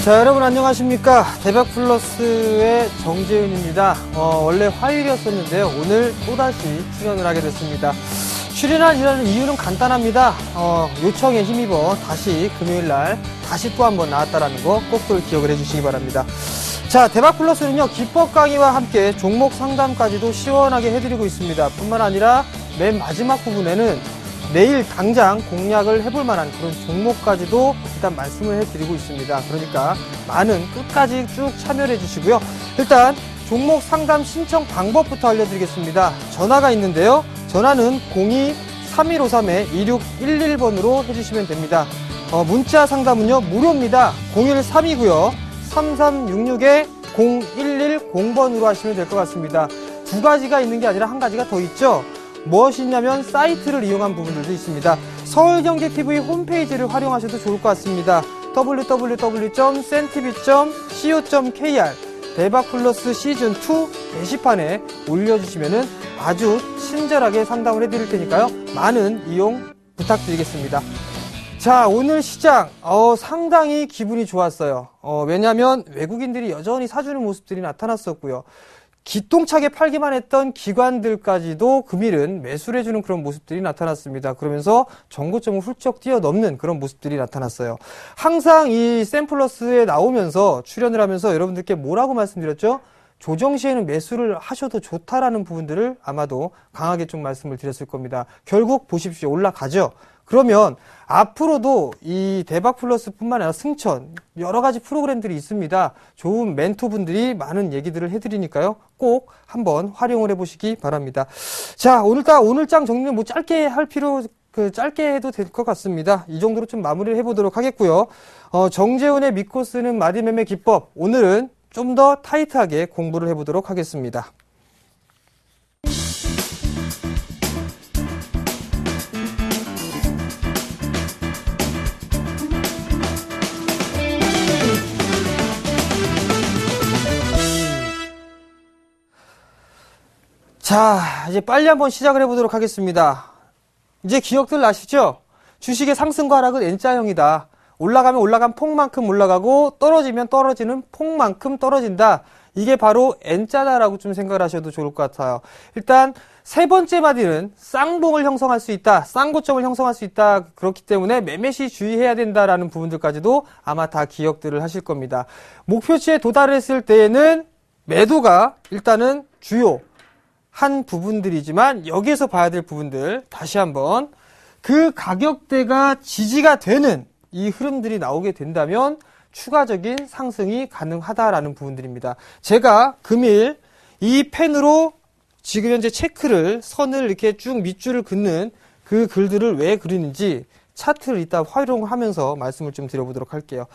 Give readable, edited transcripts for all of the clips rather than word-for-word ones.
자, 여러분 안녕하십니까. 대박플러스의 정재윤입니다. 원래 화요일이었었는데요. 오늘 또다시 출연을 하게 됐습니다. 출연한 이유는 간단합니다. 요청에 힘입어 다시 금요일날 다시 또 한번 나왔다라는 거 꼭들 기억을 해주시기 바랍니다. 자, 대박플러스는요, 기법 강의와 함께 종목 상담까지도 시원하게 해드리고 있습니다. 뿐만 아니라 맨 마지막 부분에는 내일 당장 공략을 해볼 만한 그런 종목까지도 일단 말씀을 해드리고 있습니다. 그러니까 많은 끝까지 쭉 참여를 해주시고요. 일단 종목 상담 신청 방법부터 알려드리겠습니다. 전화가 있는데요. 전화는 02-3153-2611번으로 해주시면 됩니다. 문자 상담은요, 무료입니다. 013이고요. 3366-0110번으로 하시면 될 것 같습니다. 두 가지가 있는 게 아니라 한 가지가 더 있죠. 무엇이 있냐면 사이트를 이용한 부분들도 있습니다. 서울경제TV 홈페이지를 활용하셔도 좋을 것 같습니다. www.centtv.co.kr 대박플러스 시즌2 게시판에 올려주시면 아주 친절하게 상담을 해드릴 테니까요. 많은 이용 부탁드리겠습니다. 자, 오늘 시장 상당히 기분이 좋았어요. 왜냐하면 외국인들이 여전히 사주는 모습들이 나타났었고요. 기똥차게 팔기만 했던 기관들까지도 금일은 매수를 해주는 그런 모습들이 나타났습니다. 그러면서 정고점을 훌쩍 뛰어넘는 그런 모습들이 나타났어요. 항상 이 샘플러스에 나오면서 출연을 하면서 여러분들께 뭐라고 말씀드렸죠? 조정 시에는 매수를 하셔도 좋다라는 부분들을 아마도 강하게 좀 말씀을 드렸을 겁니다. 결국 보십시오. 올라가죠? 그러면 앞으로도 이 대박플러스뿐만 아니라 승천 여러 가지 프로그램들이 있습니다. 좋은 멘토분들이 많은 얘기들을 해드리니까요. 꼭 한번 활용을 해보시기 바랍니다. 자, 오늘장 정리는 뭐 짧게 할 짧게 해도 될 것 같습니다. 이 정도로 좀 마무리를 해보도록 하겠고요. 정재훈의 믿고 쓰는 마디매매 기법, 오늘은 좀 더 타이트하게 공부를 해보도록 하겠습니다. 자, 이제 빨리 한번 시작을 해보도록 하겠습니다. 이제 기억들 나시죠? 주식의 상승과 하락은 N자형이다. 올라가면 올라간 폭만큼 올라가고 떨어지면 떨어지는 폭만큼 떨어진다. 이게 바로 N자다라고 좀 생각을 하셔도 좋을 것 같아요. 일단 세 번째 마디는 쌍봉을 형성할 수 있다. 쌍고점을 형성할 수 있다. 그렇기 때문에 매매 시 주의해야 된다라는 부분들까지도 아마 다 기억들을 하실 겁니다. 목표치에 도달을 했을 때에는 매도가 일단은 주요 한 부분들이지만 여기에서 봐야 될 부분들 다시 한번 그 가격대가 지지가 되는 이 흐름들이 나오게 된다면 추가적인 상승이 가능하다라는 부분들입니다. 제가 금일 이 펜으로 지금 현재 선을 이렇게 쭉 밑줄을 긋는 그 글들을 왜 그리는지 차트를 이따 활용하면서 말씀을 좀 드려보도록 할게요.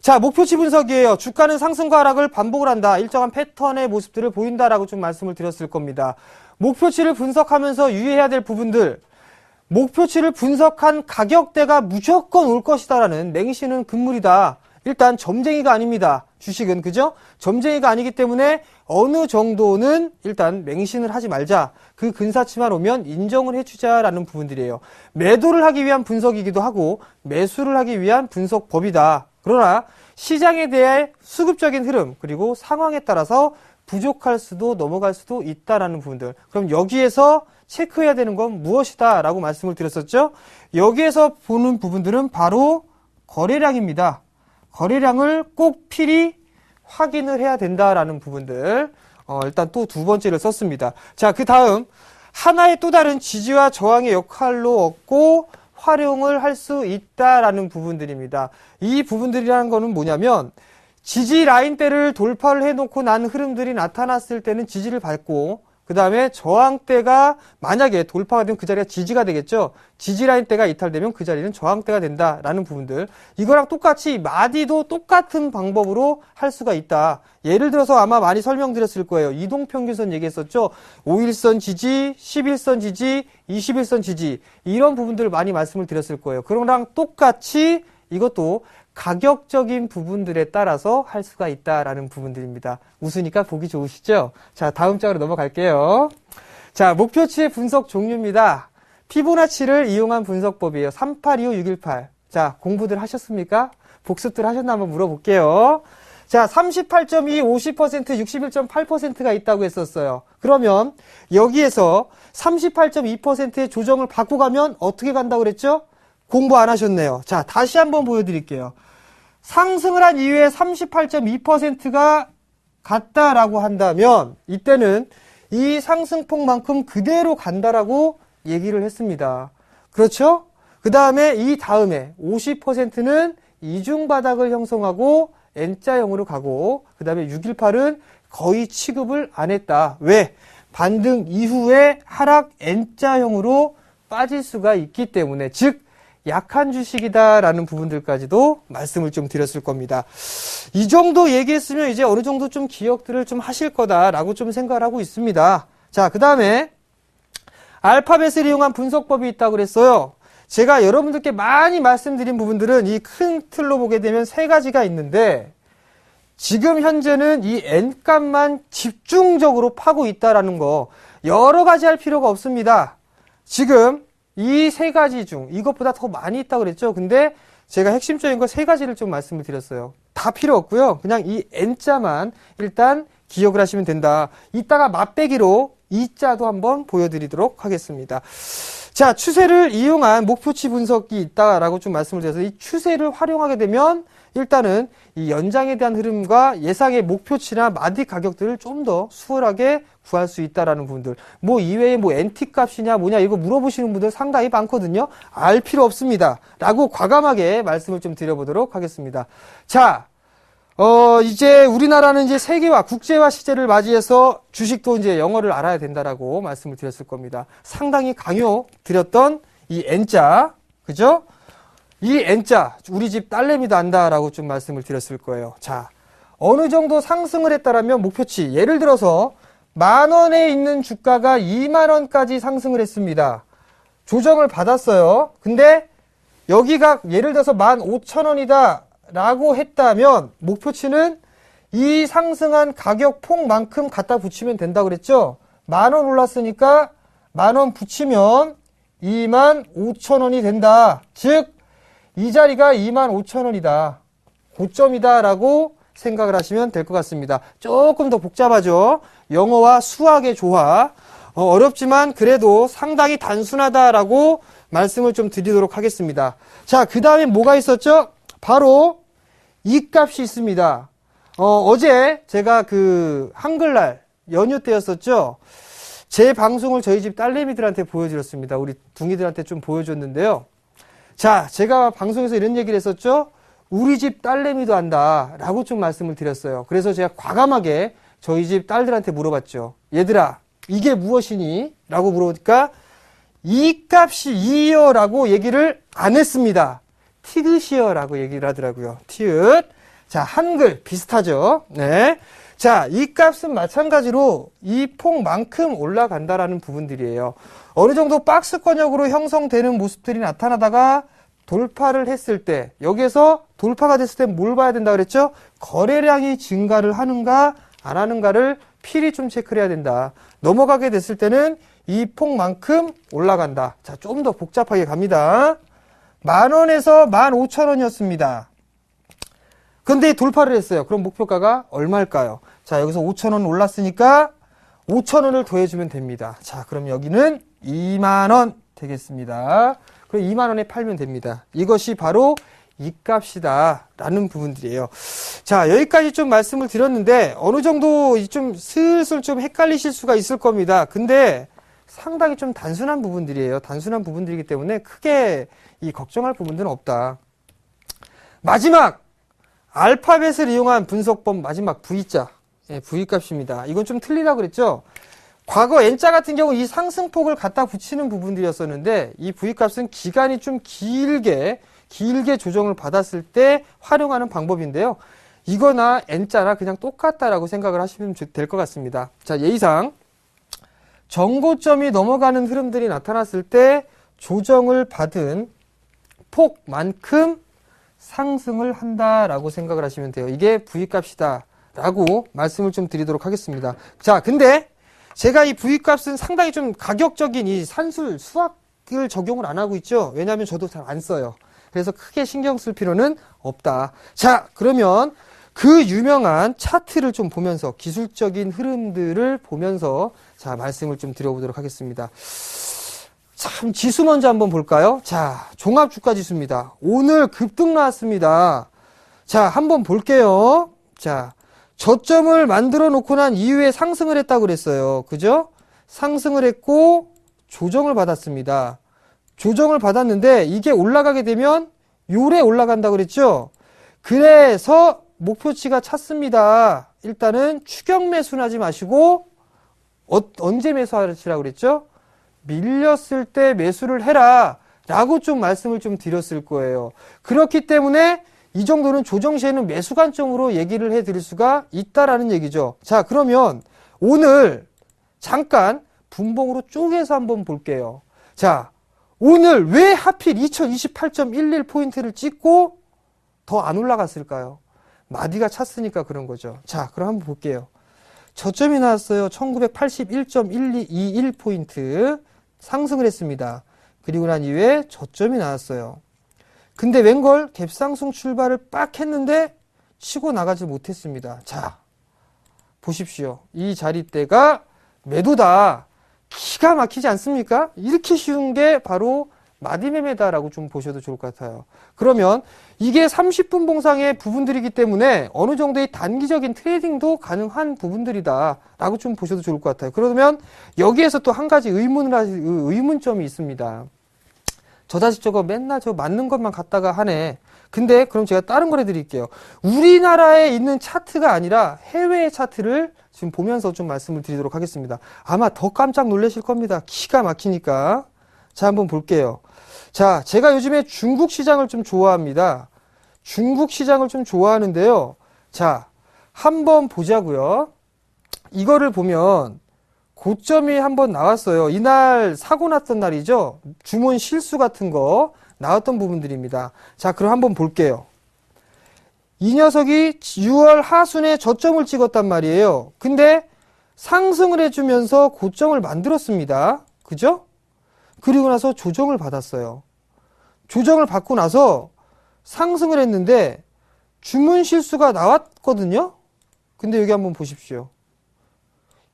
자, 목표치 분석이에요. 주가는 상승과 하락을 반복을 한다. 일정한 패턴의 모습들을 보인다라고 좀 말씀을 드렸을 겁니다. 목표치를 분석하면서 유의해야 될 부분들, 목표치를 분석한 가격대가 무조건 올 것이다라는 맹신은 금물이다. 일단 점쟁이가 아닙니다. 주식은, 그죠? 점쟁이가 아니기 때문에 어느 정도는 일단 맹신을 하지 말자. 그 근사치만 오면 인정을 해주자라는 부분들이에요. 매도를 하기 위한 분석이기도 하고 매수를 하기 위한 분석법이다. 그러나 시장에 대해 수급적인 흐름 그리고 상황에 따라서 부족할 수도 넘어갈 수도 있다라는 부분들. 그럼 여기에서 체크해야 되는 건 무엇이다 라고 말씀을 드렸었죠. 여기에서 보는 부분들은 바로 거래량입니다. 거래량을 꼭 필히 확인을 해야 된다라는 부분들. 일단 또 두 번째를 썼습니다. 자, 그 다음 하나의 또 다른 지지와 저항의 역할로 얻고 활용을 할 수 있다라는 부분들입니다. 이 부분들이라는 거는 뭐냐면 지지 라인대를 돌파를 해놓고 난 흐름들이 나타났을 때는 지지를 밟고 그 다음에 저항대가 만약에 돌파가 되면 그 자리가 지지가 되겠죠. 지지 라인대가 이탈되면 그 자리는 저항대가 된다라는 부분들. 이거랑 똑같이 마디도 똑같은 방법으로 할 수가 있다. 예를 들어서 아마 많이 설명드렸을 거예요. 이동평균선 얘기했었죠. 5일선 지지, 11선 지지, 21선 지지 이런 부분들을 많이 말씀을 드렸을 거예요. 그거랑 똑같이 이것도 가격적인 부분들에 따라서 할 수가 있다라는 부분들입니다. 웃으니까 보기 좋으시죠? 자, 다음 장으로 넘어갈게요. 자, 목표치의 분석 종류입니다. 피보나치를 이용한 분석법이에요. 3825-618. 자, 공부들 하셨습니까? 복습들 하셨나 한번 물어볼게요. 자, 38.2, 50%, 61.8%가 있다고 했었어요. 그러면 여기에서 38.2%의 조정을 받고 가면 어떻게 간다고 그랬죠? 공부 안 하셨네요. 자, 다시 한번 보여드릴게요. 상승을 한 이후에 38.2%가 갔다라고 한다면 이때는 이 상승폭만큼 그대로 간다라고 얘기를 했습니다. 그렇죠? 그 다음에 이 다음에 50%는 이중바닥을 형성하고 N자형으로 가고 그 다음에 618은 거의 취급을 안 했다. 왜? 반등 이후에 하락 N자형으로 빠질 수가 있기 때문에, 즉 약한 주식이다라는 부분들까지도 말씀을 좀 드렸을 겁니다. 이 정도 얘기했으면 이제 어느 정도 좀 기억들을 좀 하실 거다라고 좀 생각을 하고 있습니다. 자, 그 다음에 알파벳을 이용한 분석법이 있다고 그랬어요. 제가 여러분들께 많이 말씀드린 부분들은 이 큰 틀로 보게 되면 세 가지가 있는데, 지금 현재는 이 N값만 집중적으로 파고 있다라는 거, 여러 가지 할 필요가 없습니다. 지금 이 세 가지 중 이것보다 더 많이 있다고 그랬죠. 근데 제가 핵심적인 거 세 가지를 좀 말씀을 드렸어요. 다 필요 없고요. 그냥 이 N자만 일단 기억을 하시면 된다. 이따가 맛배기로 E자도 한번 보여드리도록 하겠습니다. 자, 추세를 이용한 목표치 분석이 있다라고 좀 말씀을 드려서, 이 추세를 활용하게 되면 일단은 이 연장에 대한 흐름과 예상의 목표치나 마디 가격들을 좀 더 수월하게 구할 수 있다라는 부분들. 뭐 이외에 뭐 NT 값이냐 뭐냐 이거 물어보시는 분들 상당히 많거든요. 알 필요 없습니다. 라고 과감하게 말씀을 좀 드려보도록 하겠습니다. 자, 이제 우리나라는 이제 세계화, 국제화 시대를 맞이해서 주식도 이제 영어를 알아야 된다라고 말씀을 드렸을 겁니다. 상당히 강요 드렸던 이 N자, 그죠? 이 N자, 우리 집 딸내미도 안다라고 좀 말씀을 드렸을 거예요. 자, 어느 정도 상승을 했다라면 목표치, 예를 들어서 10,000원에 있는 주가가 20,000원까지 상승을 했습니다. 조정을 받았어요. 근데 여기가 예를 들어서 15,000원이다 라고 했다면 목표치는 이 상승한 가격 폭만큼 갖다 붙이면 된다고 그랬죠. 10,000원 올랐으니까 10,000원 붙이면 25,000원이 된다. 즉 이 자리가 25,000원이다. 고점이다 라고 생각을 하시면 될 것 같습니다. 조금 더 복잡하죠. 영어와 수학의 조화. 어렵지만 그래도 상당히 단순하다라고 말씀을 좀 드리도록 하겠습니다. 자, 그 다음에 뭐가 있었죠? 바로 이 값이 있습니다. 어제 제가 그 한글날 연휴 때였었죠. 제 방송을 저희 집 딸내미들한테 보여드렸습니다. 우리 둥이들한테 좀 보여줬는데요. 자, 제가 방송에서 이런 얘기를 했었죠. 우리 집 딸내미도 안다 라고 좀 말씀을 드렸어요. 그래서 제가 과감하게 저희 집 딸들한테 물어봤죠. 얘들아, 이게 무엇이니? 라고 물어보니까 이 값이 2여 라고 얘기를 안 했습니다. 티귿이여 라고 얘기를 하더라고요. 티읕. 자, 한글 비슷하죠. 네. 자, 이 값은 마찬가지로 이 폭만큼 올라간다라는 부분들이에요. 어느 정도 박스권역으로 형성되는 모습들이 나타나다가 돌파를 했을 때, 여기에서 돌파가 됐을 때 뭘 봐야 된다 그랬죠? 거래량이 증가를 하는가 안 하는가를 필히 좀 체크를 해야 된다. 넘어가게 됐을 때는 이 폭만큼 올라간다. 자, 좀 더 복잡하게 갑니다. 10,000원에서 15,000원이었습니다. 근데 돌파를 했어요. 그럼 목표가가 얼마일까요? 자, 여기서 5,000원 올랐으니까 5,000원을 더해주면 됩니다. 자, 그럼 여기는 20,000원 되겠습니다. 그럼 20,000원에 팔면 됩니다. 이것이 바로 이 값이다 라는 부분들이에요. 자, 여기까지 좀 말씀을 드렸는데 어느 정도 좀 슬슬 좀 헷갈리실 수가 있을 겁니다. 근데 상당히 좀 단순한 부분들이에요. 단순한 부분들이기 때문에 크게 이 걱정할 부분들은 없다. 마지막 알파벳을 이용한 분석법 마지막 V자, V값입니다. 이건 좀 틀리다고 그랬죠. 과거 N자 같은 경우 이 상승폭을 갖다 붙이는 부분들이었었는데 이 V값은 기간이 좀 길게 조정을 받았을 때 활용하는 방법인데요. 이거나 N자나 그냥 똑같다라고 생각을 하시면 될 것 같습니다. 자, 예의상 정고점이 넘어가는 흐름들이 나타났을 때 조정을 받은 폭만큼 상승을 한다라고 생각을 하시면 돼요. 이게 V값이다 라고 말씀을 좀 드리도록 하겠습니다. 자, 근데 제가 이 V값은 상당히 좀 가격적인 이 산술 수학을 적용을 안 하고 있죠. 왜냐하면 저도 잘 안 써요. 그래서 크게 신경 쓸 필요는 없다. 자, 그러면 그 유명한 차트를 좀 보면서 기술적인 흐름들을 보면서 자, 말씀을 좀 드려보도록 하겠습니다. 참, 지수 먼저 한번 볼까요? 자, 종합주가지수입니다. 오늘 급등 나왔습니다. 자, 한번 볼게요. 자, 저점을 만들어 놓고 난 이후에 상승을 했다고 그랬어요. 그죠? 상승을 했고 조정을 받았습니다. 조정을 받았는데 이게 올라가게 되면 요래 올라간다고 그랬죠? 그래서 목표치가 찼습니다. 일단은 추격 매수는 하지 마시고 언제 매수하시라고 그랬죠? 밀렸을 때 매수를 해라 라고 좀 말씀을 좀 드렸을 거예요. 그렇기 때문에 이 정도는 조정 시에는 매수 관점으로 얘기를 해드릴 수가 있다라는 얘기죠. 자, 그러면 오늘 잠깐 분봉으로 쪼개서 한번 볼게요. 자, 오늘 왜 하필 2028.11포인트를 찍고 더 안 올라갔을까요? 마디가 찼으니까 그런 거죠. 자, 그럼 한번 볼게요. 저점이 나왔어요. 1980.1221포인트 상승을 했습니다. 그리고 난 이후에 저점이 나왔어요. 근데 웬걸 갭상승 출발을 빡 했는데 치고 나가지 못했습니다. 자, 보십시오. 이 자리대가 매도다. 기가 막히지 않습니까? 이렇게 쉬운 게 바로 마디매매다라고 좀 보셔도 좋을 것 같아요. 그러면 이게 30분 봉상의 부분들이기 때문에 어느 정도의 단기적인 트레이딩도 가능한 부분들이다 라고 좀 보셔도 좋을 것 같아요. 그러면 여기에서 또 한 가지 의문점이 있습니다. 저 자식 저거 맨날 저 맞는 것만 갖다가 하네. 근데 그럼 제가 다른 걸 해드릴게요. 우리나라에 있는 차트가 아니라 해외의 차트를 지금 보면서 좀 말씀을 드리도록 하겠습니다. 아마 더 깜짝 놀라실 겁니다. 기가 막히니까. 자, 한번 볼게요. 자, 제가 요즘에 중국 시장을 좀 좋아합니다. 중국 시장을 좀 좋아하는데요. 자, 한번 보자고요. 이거를 보면 고점이 한번 나왔어요. 이날 사고 났던 날이죠. 주문 실수 같은 거 나왔던 부분들입니다. 자, 그럼 한번 볼게요. 이 녀석이 6월 하순에 저점을 찍었단 말이에요. 근데 상승을 해주면서 고점을 만들었습니다. 그죠? 그리고 나서 조정을 받았어요. 조정을 받고 나서 상승을 했는데 주문 실수가 나왔거든요. 근데 여기 한번 보십시오.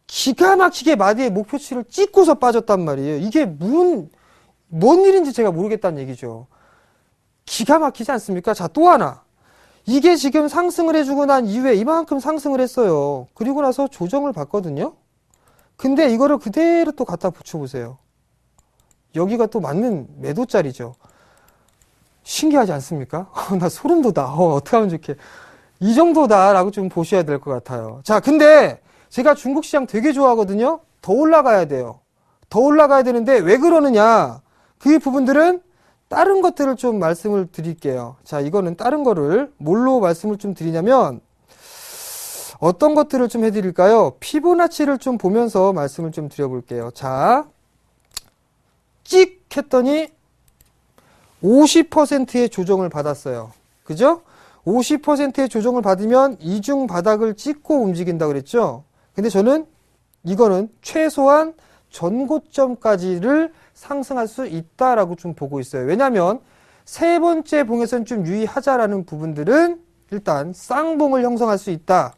기가 막히게 마디의 목표치를 찍고서 빠졌단 말이에요. 이게 뭔 일인지 제가 모르겠다는 얘기죠. 기가 막히지 않습니까? 자, 또 하나. 이게 지금 상승을 해주고 난 이후에 이만큼 상승을 했어요. 그리고 나서 조정을 받거든요. 근데 이거를 그대로 또 갖다 붙여보세요. 여기가 또 맞는 매도짜리죠. 신기하지 않습니까? 나 소름 돋아. 어떻게 하면 좋게. 이 정도다라고 좀 보셔야 될 것 같아요. 자, 근데 제가 중국 시장 되게 좋아하거든요. 더 올라가야 돼요. 더 올라가야 되는데 왜 그러느냐. 그 부분들은 다른 것들을 좀 말씀을 드릴게요. 자, 이거는 다른 거를 뭘로 말씀을 좀 드리냐면 어떤 것들을 좀 해드릴까요? 피보나치를 좀 보면서 말씀을 좀 드려볼게요. 자, 찍 했더니 50%의 조정을 받았어요. 그죠? 50%의 조정을 받으면 이중 바닥을 찍고 움직인다 그랬죠? 근데 저는 이거는 최소한 전고점까지를 상승할 수 있다라고 좀 보고 있어요. 왜냐하면 세 번째 봉에서는 좀 유의하자라는 부분들은 일단 쌍봉을 형성할 수 있다.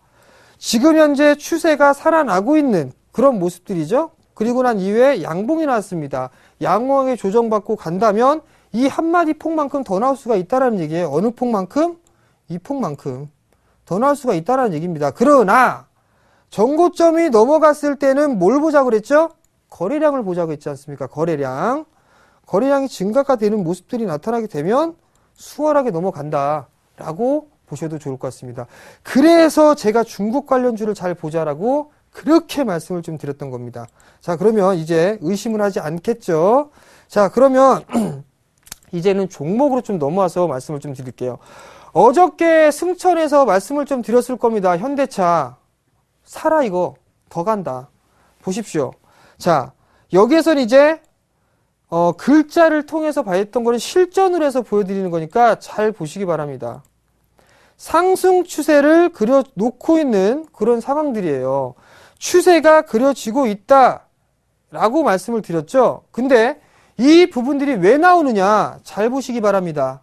지금 현재 추세가 살아나고 있는 그런 모습들이죠. 그리고 난 이후에 양봉이 나왔습니다. 양호하게 조정받고 간다면 이 한마디 폭만큼 더 나올 수가 있다는 얘기예요. 어느 폭만큼? 이 폭만큼 더 나올 수가 있다는 얘기입니다. 그러나 전고점이 넘어갔을 때는 뭘 보자고 그랬죠? 거래량을 보자고 했지 않습니까? 거래량이 증가가 되는 모습들이 나타나게 되면 수월하게 넘어간다라고 보셔도 좋을 것 같습니다. 그래서 제가 중국 관련주를 잘 보자라고 그렇게 말씀을 좀 드렸던 겁니다. 자, 그러면 이제 의심을 하지 않겠죠? 자, 그러면 이제는 종목으로 좀 넘어와서 말씀을 좀 드릴게요. 어저께 승천에서 말씀을 좀 드렸을 겁니다. 현대차. 사라 이거. 더 간다. 보십시오. 자, 여기에서는 이제 글자를 통해서 봤던 거는 실전으로 해서 보여드리는 거니까 잘 보시기 바랍니다. 상승 추세를 그려놓고 있는 그런 상황들이에요. 추세가 그려지고 있다라고 말씀을 드렸죠. 근데 이 부분들이 왜 나오느냐 잘 보시기 바랍니다.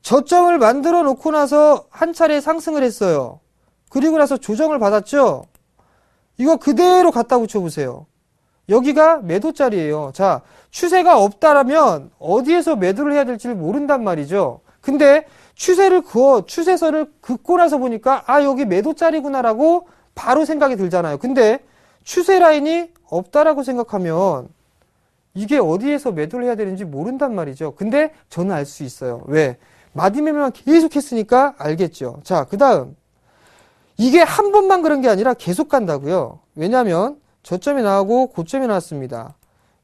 저점을 만들어 놓고 나서 한 차례 상승을 했어요. 그리고 나서 조정을 받았죠. 이거 그대로 갖다 붙여보세요. 여기가 매도 자리예요. 자, 추세가 없다라면 어디에서 매도를 해야 될지 모른단 말이죠. 근데 추세선을 긋고 나서 보니까 아, 여기 매도 자리구나라고 바로 생각이 들잖아요. 근데 추세 라인이 없다라고 생각하면 이게 어디에서 매도를 해야 되는지 모른단 말이죠. 근데 저는 알 수 있어요. 왜? 마디매매만 계속 했으니까 알겠죠. 자, 그 다음. 이게 한 번만 그런 게 아니라 계속 간다고요. 왜냐하면 저점이 나오고 고점이 나왔습니다.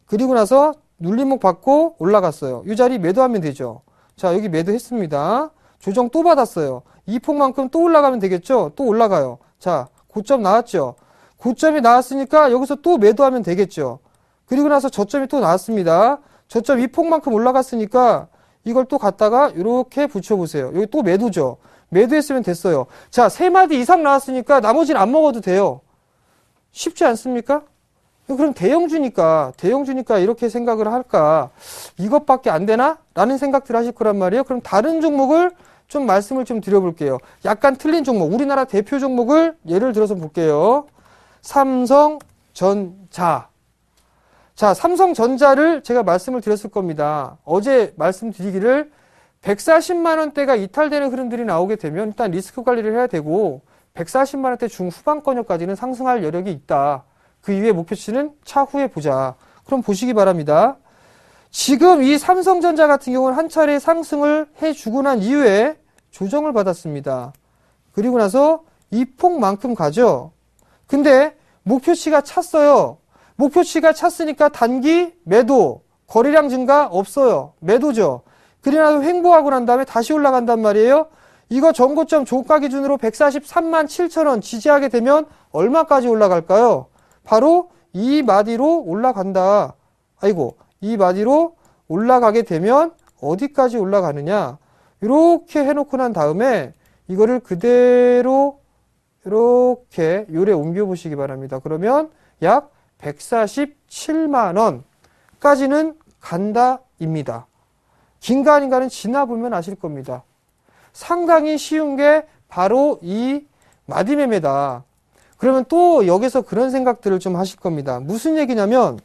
그리고 나서 눌림목 받고 올라갔어요. 이 자리 매도하면 되죠. 자, 여기 매도했습니다. 조정 또 받았어요. 이 폭만큼 또 올라가면 되겠죠. 또 올라가요. 자, 고점 나왔죠. 고점이 나왔으니까 여기서 또 매도하면 되겠죠. 그리고 나서 저점이 또 나왔습니다. 저점 이 폭만큼 올라갔으니까 이걸 또 갖다가 이렇게 붙여보세요. 여기 또 매도죠. 매도했으면 됐어요. 자, 3마디 이상 나왔으니까 나머지는 안 먹어도 돼요. 쉽지 않습니까? 그럼 대형주니까 이렇게 생각을 할까? 이것밖에 안 되나? 라는 생각들 하실 거란 말이에요. 그럼 다른 종목을 좀 말씀을 좀 드려볼게요. 약간 틀린 종목, 우리나라 대표 종목을 예를 들어서 볼게요. 삼성전자. 자, 삼성전자를 제가 말씀을 드렸을 겁니다. 어제 말씀드리기를 140만원대가 이탈되는 흐름들이 나오게 되면 일단 리스크 관리를 해야 되고 140만원대 중후반권역까지는 상승할 여력이 있다. 그 이후에 목표치는 차후에 보자. 그럼 보시기 바랍니다. 지금 이 삼성전자 같은 경우는 한 차례 상승을 해주고 난 이후에 조정을 받았습니다. 그리고 나서 이 폭만큼 가죠. 근데 목표치가 찼어요. 목표치가 찼으니까 단기 매도, 거래량 증가 없어요. 매도죠. 그리고 나서 횡보하고 난 다음에 다시 올라간단 말이에요. 이거 전고점 종가 기준으로 143만 7천원 지지하게 되면 얼마까지 올라갈까요? 바로 이 마디로 올라간다. 아이고, 이 마디로 올라가게 되면 어디까지 올라가느냐? 이렇게 해놓고 난 다음에 이거를 그대로 이렇게 요래 옮겨보시기 바랍니다. 그러면 약 147만원까지는 간다입니다. 긴가 아닌가는 지나보면 아실 겁니다. 상당히 쉬운 게 바로 이 마디매매다. 그러면 또 여기서 그런 생각들을 좀 하실 겁니다. 무슨 얘기냐면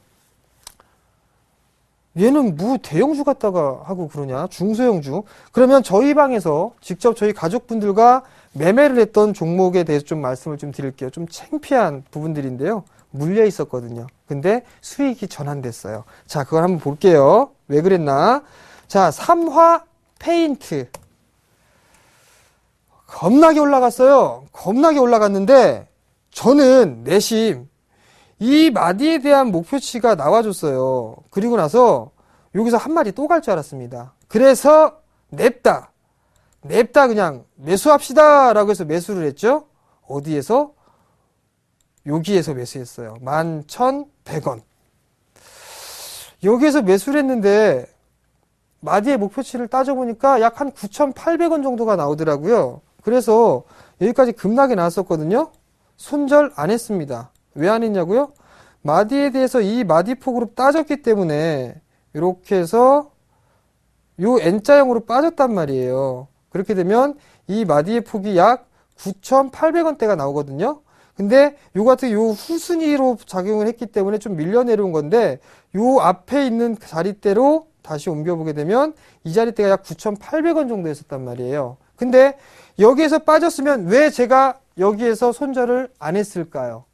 얘는 뭐 대형주 갖다가 하고 그러냐? 중소형주. 그러면 저희 방에서 직접 저희 가족분들과 매매를 했던 종목에 대해서 좀 말씀을 좀 드릴게요. 좀 창피한 부분들인데요. 물려 있었거든요. 근데 수익이 전환됐어요. 자, 그걸 한번 볼게요. 왜 그랬나? 자, 삼화 페인트. 겁나게 올라갔어요. 겁나게 올라갔는데 저는 내심 이 마디에 대한 목표치가 나와줬어요. 그리고 나서 여기서 한 마디 또 갈 줄 알았습니다. 그래서 냅다 그냥 매수합시다 라고 해서 매수를 했죠. 어디에서? 여기에서 매수했어요. 11,100원. 여기에서 매수를 했는데 마디의 목표치를 따져보니까 약 한 9,800원 정도가 나오더라고요. 그래서 여기까지 급락이 나왔었거든요. 손절 안 했습니다. 왜 안 했냐고요? 마디에 대해서 이 마디폭으로 따졌기 때문에 이렇게 해서 요 N자형으로 빠졌단 말이에요. 그렇게 되면 이 마디의 폭이 약 9,800원대가 나오거든요. 근데 요 같은 요 후순위로 작용을 했기 때문에 좀 밀려 내려온 건데 요 앞에 있는 자리대로 다시 옮겨보게 되면 이 자리대가 약 9,800원 정도 했었단 말이에요. 근데 여기에서 빠졌으면 왜 제가 여기에서 손절을 안 했을까요?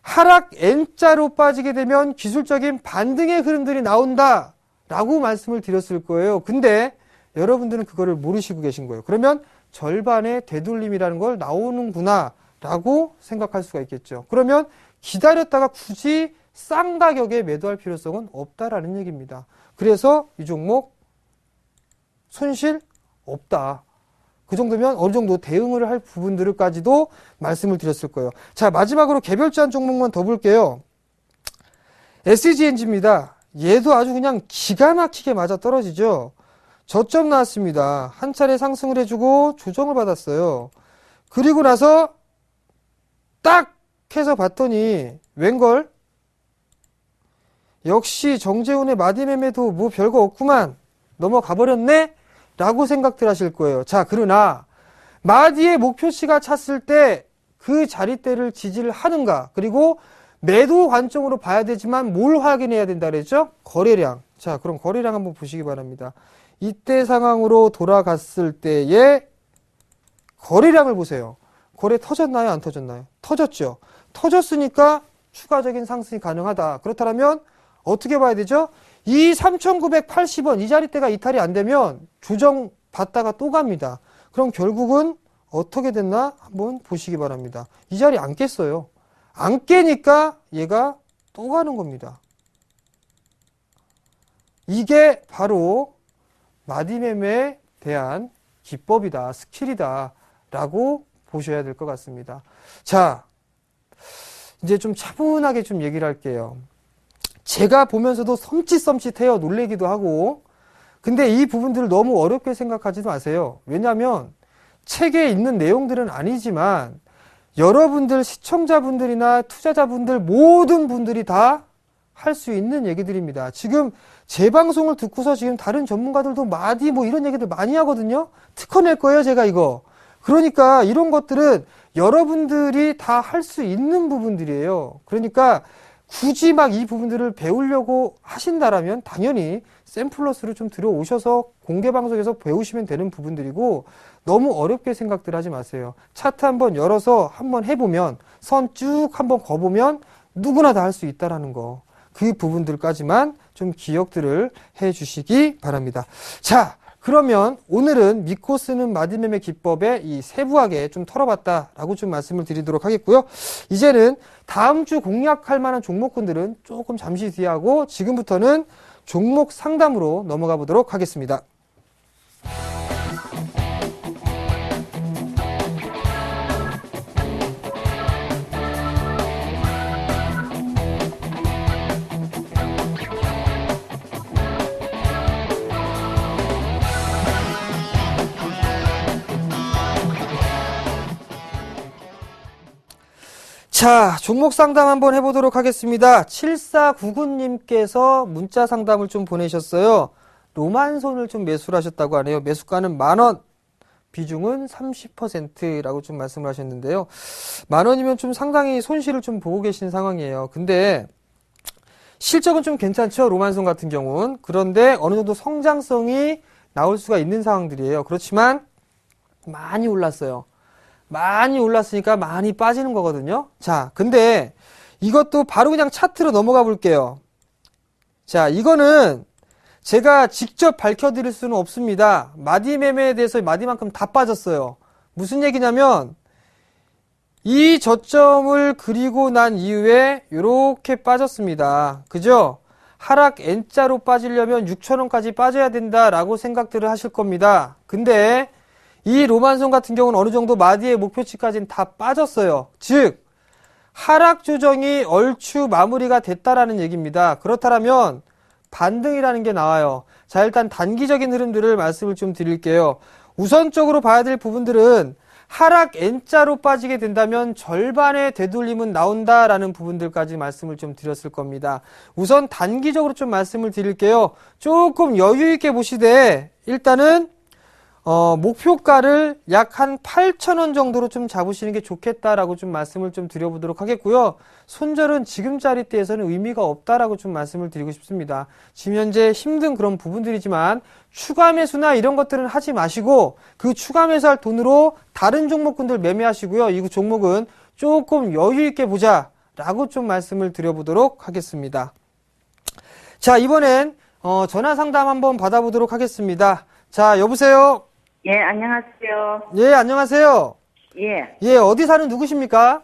하락 N자로 빠지게 되면 기술적인 반등의 흐름들이 나온다 라고 말씀을 드렸을 거예요. 근데 여러분들은 그거를 모르시고 계신 거예요. 그러면 절반의 되돌림이라는 걸 나오는구나 라고 생각할 수가 있겠죠. 그러면 기다렸다가 굳이 싼 가격에 매도할 필요성은 없다라는 얘기입니다. 그래서 이 종목 손실 없다. 그 정도면 어느 정도 대응을 할 부분들까지도 말씀을 드렸을 거예요. 자, 마지막으로 개별주한 종목만 더 볼게요. SGNG입니다. 얘도 아주 그냥 기가 막히게 맞아 떨어지죠. 저점 나왔습니다. 한 차례 상승을 해주고 조정을 받았어요. 그리고 나서 딱 해서 봤더니 웬걸? 역시 정재훈의 마디매매도 뭐 별거 없구만. 넘어가 버렸네? 라고 생각들 하실 거예요. 자, 그러나 마디의 목표치가 찼을 때 그 자리대를 지지를 하는가, 그리고 매도 관점으로 봐야 되지만 뭘 확인해야 된다 그랬죠? 거래량. 자, 그럼 거래량 한번 보시기 바랍니다. 이때 상황으로 돌아갔을 때의 거래량을 보세요. 거래 터졌나요? 안 터졌나요? 터졌죠. 터졌으니까 추가적인 상승이 가능하다. 그렇다면 어떻게 봐야 되죠? 이 3,980원 이 자리대가 이탈이 안 되면 조정 받다가 또 갑니다. 그럼 결국은 어떻게 됐나 한번 보시기 바랍니다. 이 자리 안 깼어요. 안 깨니까 얘가 또 가는 겁니다. 이게 바로 마디매매에 대한 기법이다, 스킬이다 라고 보셔야 될 것 같습니다. 자, 이제 좀 차분하게 좀 얘기를 할게요. 제가 보면서도 섬찟섬찟해요. 놀래기도 하고. 근데 이 부분들을 너무 어렵게 생각하지 마세요. 왜냐하면 책에 있는 내용들은 아니지만 여러분들 시청자분들이나 투자자분들 모든 분들이 다 할 수 있는 얘기들입니다. 지금 제 방송을 듣고서 지금 다른 전문가들도 마디 뭐 이런 얘기들 많이 하거든요. 특허 낼 거예요, 제가 이거. 그러니까 이런 것들은 여러분들이 다 할 수 있는 부분들이에요. 그러니까 굳이 막 이 부분들을 배우려고 하신다라면 당연히 샘플러스를 좀 들어오셔서 공개 방송에서 배우시면 되는 부분들이고, 너무 어렵게 생각들 하지 마세요. 차트 한번 열어서 한번 해보면, 선 쭉 한번 거보면 누구나 다 할 수 있다라는 거, 그 부분들까지만 좀 기억들을 해 주시기 바랍니다. 자, 그러면 오늘은 믿고 쓰는 마디매매 기법에 이 세부하게 좀 털어봤다라고 좀 말씀을 드리도록 하겠고요. 이제는 다음 주 공략할 만한 종목군들은 조금 잠시 뒤에 하고, 지금부터는 종목 상담으로 넘어가 보도록 하겠습니다. 자, 종목 상담 한번 해보도록 하겠습니다. 7499님께서 문자 상담을 좀 보내셨어요. 로만손을 좀 매수를 하셨다고 하네요. 매수가는 10,000원, 비중은 30%라고 좀 말씀을 하셨는데요. 10,000원이면 좀 상당히 손실을 좀 보고 계신 상황이에요. 근데 실적은 좀 괜찮죠, 로만손 같은 경우는. 그런데 어느 정도 성장성이 나올 수가 있는 상황들이에요. 그렇지만 많이 올랐어요. 많이 올랐으니까 많이 빠지는 거거든요. 자, 근데 이것도 바로 그냥 차트로 넘어가 볼게요. 자, 이거는 제가 직접 밝혀드릴 수는 없습니다. 마디매매에 대해서 마디만큼 다 빠졌어요. 무슨 얘기냐면 이 저점을 그리고 난 이후에 이렇게 빠졌습니다. 그죠? 하락 N자로 빠지려면 6,000원까지 빠져야 된다라고 생각들을 하실 겁니다. 근데 이 로만손 같은 경우는 어느 정도 마디의 목표치까지는 다 빠졌어요. 즉 하락 조정이 얼추 마무리가 됐다라는 얘기입니다. 그렇다면 반등이라는 게 나와요. 자, 일단 단기적인 흐름들을 말씀을 좀 드릴게요. 우선적으로 봐야 될 부분들은 하락 N자로 빠지게 된다면 절반의 되돌림은 나온다라는 부분들까지 말씀을 좀 드렸을 겁니다. 우선 단기적으로 좀 말씀을 드릴게요. 조금 여유 있게 보시되 일단은 목표가를 약 한 8,000원 정도로 좀 잡으시는 게 좋겠다라고 좀 말씀을 좀 드려보도록 하겠고요. 손절은 지금 자리대에서는 의미가 없다라고 좀 말씀을 드리고 싶습니다. 지금 현재 힘든 그런 부분들이지만 추가 매수나 이런 것들은 하지 마시고 그 추가 매수할 돈으로 다른 종목군들 매매하시고요. 이 종목은 조금 여유 있게 보자라고 좀 말씀을 드려보도록 하겠습니다. 자, 이번엔 전화 상담 한번 받아보도록 하겠습니다. 자, 여보세요? 예, 안녕하세요. 예, 안녕하세요. 예, 예, 어디 사는 누구십니까?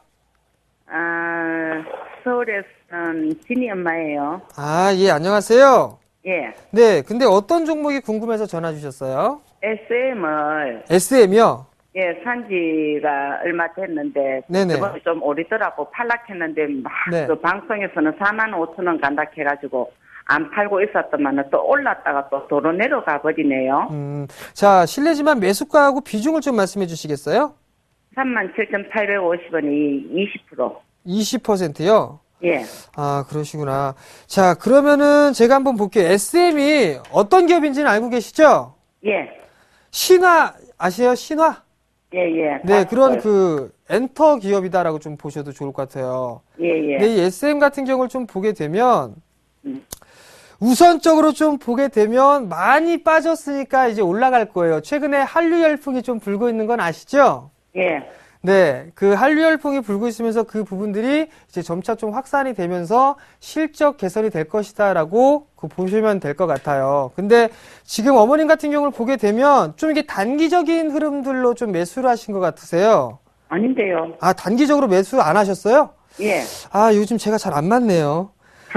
서울에서는 진이 엄마예요. 아, 예, 안녕하세요. 예, 네, 근데 어떤 종목이 궁금해서 전화 주셨어요? SM을, SM이요? 예, 산지가 얼마 됐는데, 네네. 저번에 좀 오리더라고 팔락했는데, 막, 네. 그 방송에서는 45,000원 간다 해가지고, 안 팔고 있었더만은 또 올랐다가 또 도로 내려가 버리네요. 자, 실례지만 매수가하고 비중을 좀 말씀해 주시겠어요? 37,850원이 20%. 20%요? 예, 아, 그러시구나. 자, 그러면은 제가 한번 볼게요. SM이 어떤 기업인지는 알고 계시죠? 예, 신화 아세요? 신화? 예, 예. 네, 그런 그 엔터 기업이다라고 좀 보셔도 좋을 것 같아요. 예, 예. 네, 이 SM 같은 경우를 좀 보게 되면 음. 우선적으로 좀 보게 되면 많이 빠졌으니까 이제 올라갈 거예요. 최근에 한류 열풍이 좀 불고 있는 건 아시죠? 예. 네, 그 한류 열풍이 불고 있으면서 그 부분들이 이제 점차 좀 확산이 되면서 실적 개선이 될 것이다라고 보시면 될 것 같아요. 근데 지금 어머님 같은 경우를 보게 되면 좀 이게 단기적인 흐름들로 좀 매수를 하신 것 같으세요? 아닌데요. 아, 단기적으로 매수 안 하셨어요? 예. 아, 요즘 제가 잘 안 맞네요.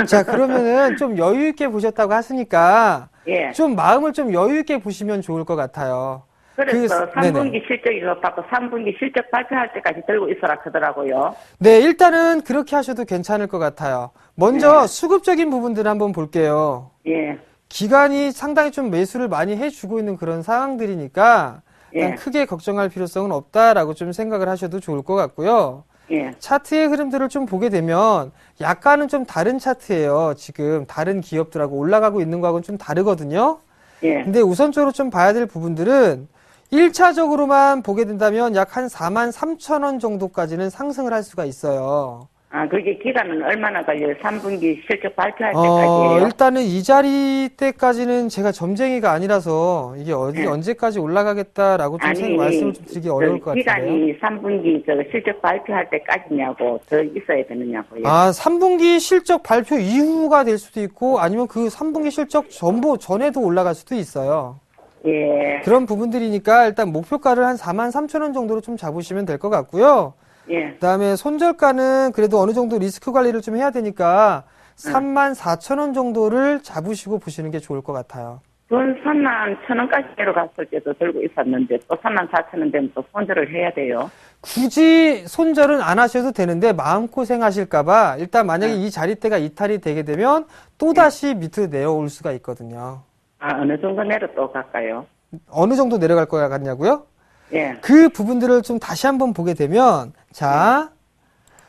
자, 그러면은 좀 여유 있게 보셨다고 하시니까 예. 좀 마음을 좀 여유 있게 보시면 좋을 것 같아요. 그래서 네네. 3분기 실적이 급하고 3분기 실적 발표할 때까지 들고 있어라 하더라고요. 네, 일단은 그렇게 하셔도 괜찮을 것 같아요. 먼저 네. 수급적인 부분들을 한번 볼게요. 예. 기관이 상당히 좀 매수를 많이 해주고 있는 그런 상황들이니까 일단 예. 크게 걱정할 필요성은 없다라고 좀 생각을 하셔도 좋을 것 같고요. 예. 차트의 흐름들을 좀 보게 되면 약간은 좀 다른 차트예요. 지금 다른 기업들하고 올라가고 있는 거하고는 좀 다르거든요. 예. 근데 우선적으로 좀 봐야 될 부분들은 1차적으로만 보게 된다면 약 한 43,000원 정도까지는 상승을 할 수가 있어요. 아, 그게 기간은 얼마나 걸려요? 3분기 실적 발표할 때까지예요? 일단은 이 자리 때까지는 제가 점쟁이가 아니라서 이게 네. 언제까지 올라가겠다라고 좀 말씀을 좀 드리기 어려울 것 같아요. 기간이 3분기 실적 발표할 때까지냐고 더 있어야 되느냐고요. 아, 3분기 실적 발표 이후가 될 수도 있고 아니면 그 3분기 실적 전에도 올라갈 수도 있어요. 예. 그런 부분들이니까 일단 목표가를 한 43,000원 정도로 좀 잡으시면 될 것 같고요. 예. 그다음에 손절가는 그래도 어느 정도 리스크 관리를 좀 해야 되니까 34,000원 정도를 잡으시고 보시는 게 좋을 것 같아요. 돈 31,000원까지 내려갔을 때도 들고 있었는데 또 34,000원 되면 또 손절을 해야 돼요. 굳이 손절은 안 하셔도 되는데 마음고생 하실까봐 일단 만약에 이 자리대가 이탈이 되게 되면 또다시 밑으로 내려올 수가 있거든요. 아, 어느 정도 내려 또 갈까요? 어느 정도 내려갈 것 같냐고요? 예. 그 부분들을 좀 다시 한번 보게 되면 자,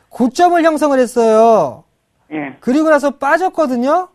고점을 형성을 했어요. 예. 그리고 나서 빠졌거든요.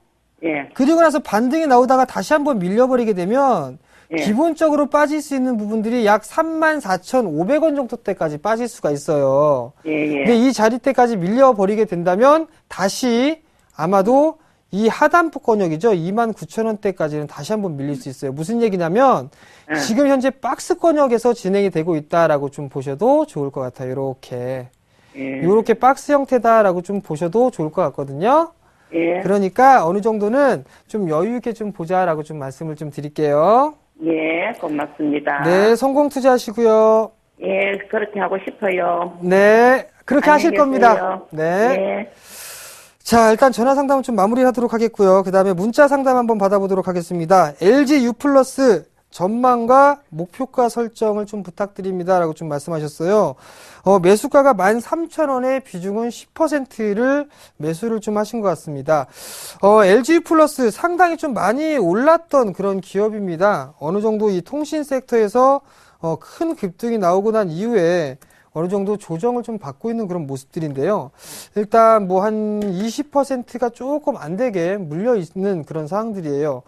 예. 그리고 나서 반등이 나오다가 다시 한번 밀려버리게 되면 예. 기본적으로 빠질 수 있는 부분들이 약 34,500원 정도 때까지 빠질 수가 있어요. 예. 예. 근데 이 자리대까지 밀려버리게 된다면 다시 아마도 이 하단권역이죠. 29,000원대까지는 다시 한번 밀릴 수 있어요. 무슨 얘기냐면 예. 지금 현재 박스권역에서 진행이 되고 있다라고 좀 보셔도 좋을 것 같아요. 이렇게. 예. 이렇게 박스 형태다라고 좀 보셔도 좋을 것 같거든요. 예. 그러니까 어느 정도는 좀 여유 있게 좀 보자라고 좀 말씀을 좀 드릴게요. 예. 고맙습니다. 네, 성공 투자하시고요. 예. 그렇게 하고 싶어요. 네, 그렇게 하실 안녕히 겁니다. 계세요. 네. 예. 자, 일단 전화 상담은 좀 마무리하도록 하겠고요. 그 다음에 문자 상담 한번 받아보도록 하겠습니다. LG U 플러스 전망과 목표가 설정을 좀 부탁드립니다라고 좀 말씀하셨어요. 매수가가 13,000원에 비중은 10%를 매수를 좀 하신 것 같습니다. LG U 플러스 상당히 좀 많이 올랐던 그런 기업입니다. 어느 정도 이 통신 섹터에서 큰 급등이 나오고 난 이후에 어느 정도 조정을 좀 받고 있는 그런 모습들인데요. 일단 뭐 한 20%가 조금 안 되게 물려 있는 그런 상황들이에요.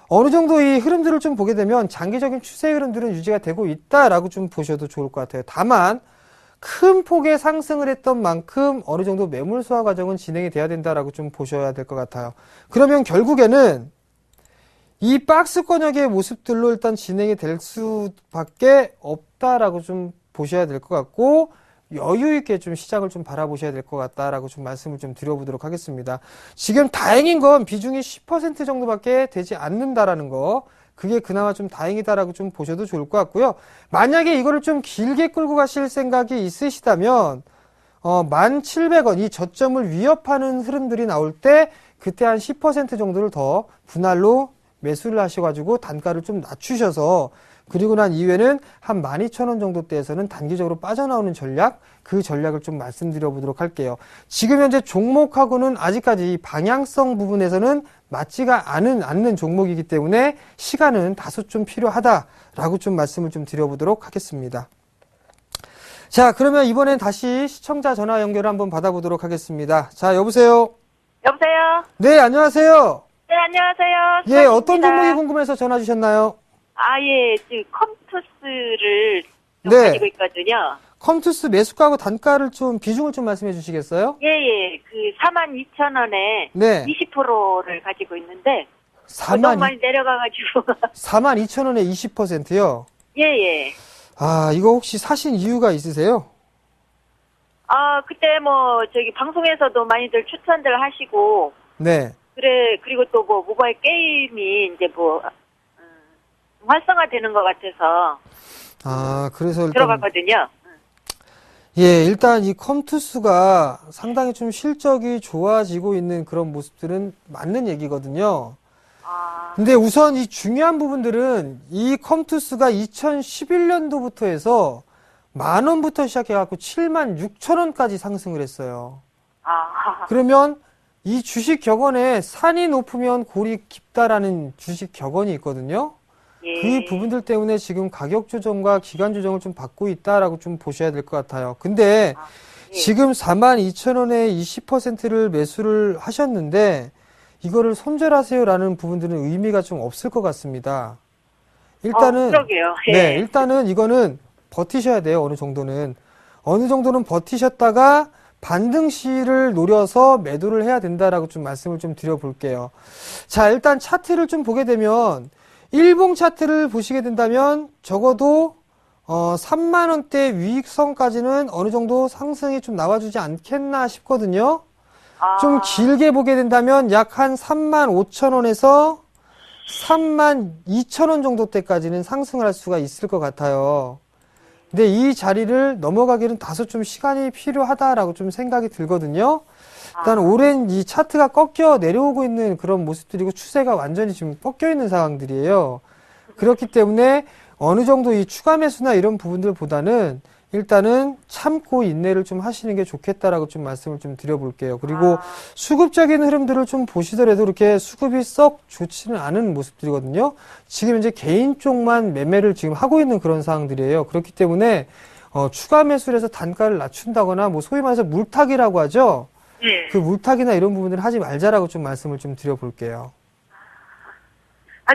어느 정도 이 흐름들을 좀 보게 되면 장기적인 추세 흐름들은 유지가 되고 있다라고 좀 보셔도 좋을 것 같아요. 다만 큰 폭의 상승을 했던 만큼 어느 정도 매물 소화 과정은 진행이 돼야 된다라고 좀 보셔야 될 것 같아요. 그러면 결국에는 이 박스권역의 모습들로 일단 진행이 될 수밖에 없다라고 좀 보셔야 될 것 같고 여유 있게 좀 시장을 좀 바라보셔야 될 것 같다라고 좀 말씀을 좀 드려보도록 하겠습니다. 지금 다행인 건 비중이 10% 정도밖에 되지 않는다라는 거. 그게 그나마 좀 다행이다라고 좀 보셔도 좋을 것 같고요. 만약에 이거를 좀 길게 끌고 가실 생각이 있으시다면 1,700원 이 저점을 위협하는 흐름들이 나올 때 그때 한 10% 정도를 더 분할로 매수를 하셔가지고 단가를 좀 낮추셔서 그리고 난 이후에는 한 12,000원 정도대에서는 단기적으로 빠져나오는 전략, 그 전략을 좀 말씀드려 보도록 할게요. 지금 현재 종목하고는 아직까지 이 방향성 부분에서는 맞지가 않는 종목이기 때문에 시간은 다소 좀 필요하다라고 좀 말씀을 좀 드려보도록 하겠습니다. 자, 그러면 이번엔 다시 시청자 전화 연결을 한번 받아보도록 하겠습니다. 자, 여보세요? 여보세요? 네, 안녕하세요. 네, 안녕하세요. 예, 어떤 수정입니다. 종목이 궁금해서 전화 주셨나요? 아예 지금 컴투스를 좀 네. 가지고 있거든요. 컴투스 매수가하고 단가를 좀 비중을 좀 말씀해 주시겠어요? 예. 그 42,000원에 네. 20%를 가지고 있는데 너무 4만, 많이 내려가가지고 42,000원에 20%요? 예. 아, 이거 혹시 사신 이유가 있으세요? 아, 그때 뭐 저기 방송에서도 많이들 추천들 하시고 네. 그리고 또 뭐 모바일 게임이 이제 뭐 활성화되는 것 같아서 아, 그래서 일단. 들어갔거든요. 예, 일단 이 컴투스가 상당히 좀 실적이 좋아지고 있는 그런 모습들은 맞는 얘기거든요. 아, 근데 우선 이 중요한 부분들은 이 컴투스가 2011년도부터 해서 10,000원부터 시작해갖고 76,000원까지 상승을 했어요. 아, 그러면 이 주식 격언에 산이 높으면 골이 깊다라는 주식 격언이 있거든요. 예. 그 부분들 때문에 지금 가격 조정과 기간 조정을 좀 받고 있다라고 좀 보셔야 될 것 같아요. 근데 예. 지금 42,000원에 20%를 매수를 하셨는데 이거를 손절하세요라는 부분들은 의미가 좀 없을 것 같습니다. 일단은 그러게요. 예. 네, 일단은 이거는 버티셔야 돼요. 어느 정도는 버티셨다가 반등 시를 노려서 매도를 해야 된다라고 좀 말씀을 좀 드려볼게요. 자, 일단 차트를 좀 보게 되면 일봉 차트를 보시게 된다면 적어도 3만 원대 위익선까지는 어느 정도 상승이 좀 나와주지 않겠나 싶거든요. 아, 좀 길게 보게 된다면 약 한 3만 5천 원에서 3만 2천 원 정도 때까지는 상승을 할 수가 있을 것 같아요. 근데 이 자리를 넘어가기는 다소 좀 시간이 필요하다라고 좀 생각이 들거든요. 일단 오랜 이 차트가 꺾여 내려오고 있는 그런 모습들이고 추세가 완전히 지금 꺾여 있는 상황들이에요. 그렇기 때문에 어느 정도 이 추가 매수나 이런 부분들보다는 일단은 참고 인내를 좀 하시는 게 좋겠다라고 좀 말씀을 좀 드려볼게요. 그리고 수급적인 흐름들을 좀 보시더라도 이렇게 수급이 썩 좋지는 않은 모습들이거든요. 지금 이제 개인 쪽만 매매를 지금 하고 있는 그런 상황들이에요. 그렇기 때문에 추가 매수를 해서 단가를 낮춘다거나 뭐 소위 말해서 물타기라고 하죠. 예. 그 물타기나 이런 부분들을 하지 말자라고 좀 말씀을 좀 드려볼게요.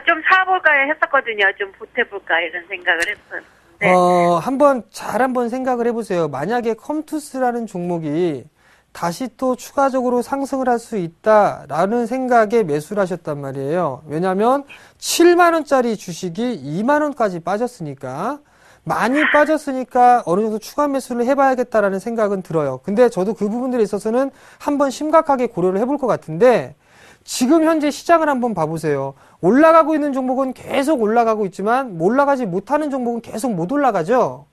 좀 사볼까 했었거든요. 좀 보태볼까 이런 생각을 했어요. 네. 한번 생각을 해보세요. 만약에 컴투스라는 종목이 다시 또 추가적으로 상승을 할 수 있다라는 생각에 매수를 하셨단 말이에요. 왜냐하면 7만원짜리 주식이 2만원까지 빠졌으니까 많이 빠졌으니까 어느 정도 추가 매수를 해봐야겠다라는 생각은 들어요. 근데 저도 그 부분들에 있어서는 한번 심각하게 고려를 해볼 것 같은데 지금 현재 시장을 한번 봐보세요. 올라가고 있는 종목은 계속 올라가고 있지만 올라가지 못하는 종목은 계속 못 올라가죠.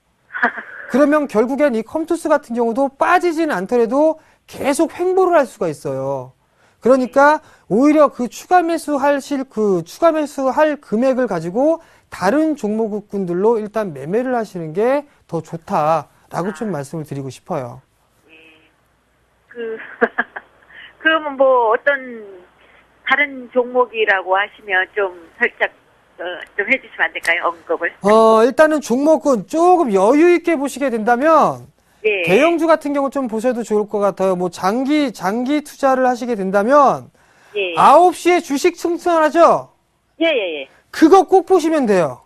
그러면 결국엔 이 컴투스 같은 경우도 빠지지는 않더라도 계속 횡보를 할 수가 있어요. 그러니까 오히려 그 추가 매수할 금액을 가지고 다른 종목군들로 일단 매매를 하시는 게 더 좋다라고 좀 말씀을 드리고 싶어요. 그러면 뭐 어떤 다른 종목이라고 하시면 좀 살짝 좀 해주시면 안 될까요? 언급을. 일단은 종목은 조금 여유 있게 보시게 된다면 예. 대형주 같은 경우 좀 보셔도 좋을 것 같아요. 뭐 장기 투자를 하시게 된다면 예. 9시에 주식 승천하죠? 예. 그거 꼭 보시면 돼요.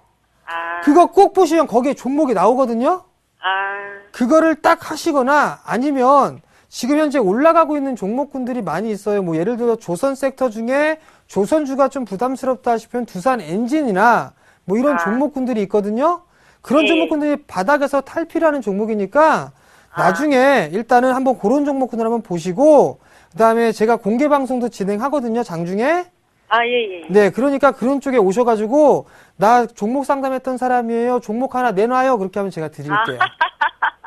아. 그거 꼭 보시면 거기에 종목이 나오거든요? 아. 그거를 딱 하시거나 아니면 지금 현재 올라가고 있는 종목군들이 많이 있어요. 뭐 예를 들어 조선 섹터 중에 조선주가 좀 부담스럽다 싶으면 두산 엔진이나 뭐 이런 종목군들이 있거든요. 그런 네. 종목군들이 바닥에서 탈피라는 종목이니까 나중에 일단은 한번 그런 종목군을 한번 보시고 그다음에 제가 공개 방송도 진행하거든요. 장중에. 예. 네, 그러니까 그런 쪽에 오셔가지고 나 종목 상담했던 사람이에요. 종목 하나 내놔요. 그렇게 하면 제가 드릴게요.